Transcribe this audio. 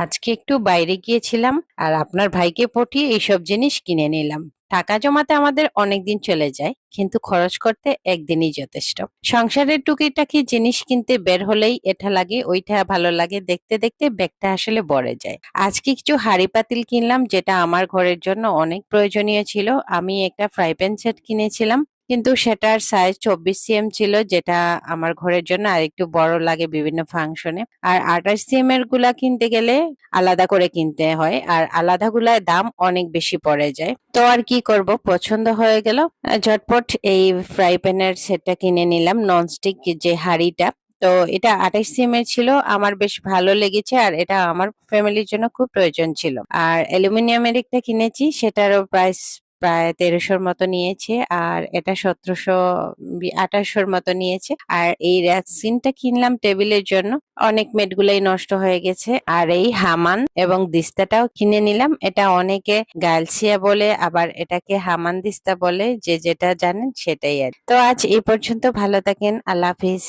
আজকে একটু বাইরে গিয়েছিলাম আর আপনার ভাইকে পটিয়ে এইসব জিনিস কিনে নিলাম। টাকা জমাতে আমাদের অনেকদিন চলে যায়, কিন্তু খরচ করতে একদিনই যথেষ্ট। সংসারের টুকিটাকি জিনিস কিনতে বের হলেই এটা লাগে ওইটা ভালো লাগে, দেখতে দেখতে ব্যাগটা আসলে ভরে যায়। আজকে কিছু হাঁড়ি পাতিল কিনলাম, যেটা আমার ঘরের জন্য অনেক প্রয়োজনীয় ছিল। আমি একটা ফ্রাই প্যান সেট কিনেছিলাম, কিন্তু সেটার সাইজ 24 cm ছিল, যেটা আমার ঘরের জন্য আরেকটু বড় লাগে বিভিন্ন ফাংশনে। আর 28 cm এর গুলা কিনতে গেলে আলাদা করে কিনতে হয়, আর আলাদা গুলার দাম অনেক বেশি পড়ে যায়। তো আর কি করব, পছন্দ হয়ে গেল। ঝটপট এই ফ্রাই প্যানের সেটটা কিনে নিলাম, ননস্টিক যে হাঁড়িটা। তো এটা 28 cm এর ছিল, আমার বেশ ভালো লেগেছে, আর এটা আমার ফ্যামিলির জন্য খুব প্রয়োজন ছিল। আর অ্যালুমিনিয়ামের একটা কিনেছি, সেটারও প্রাইস প্রায় 1300-র মতো নিয়েছে, আর এটা 1728-র মতো নিয়েছে। আর এই র্যাকসিনটা কিনলাম টেবিলের জন্য, অনেক মেটগুলাই নষ্ট হয়ে গেছে। আর এই হামান এবং দিস্তাটাও কিনে নিলাম, এটা অনেকে গালসিয়া বলে, আবার এটাকে হামান দিস্তা বলে, যে যেটা জানেন সেটাই। আর তো আজ এই পর্যন্ত, ভালো থাকেন, আল্লাহ হাফিজ।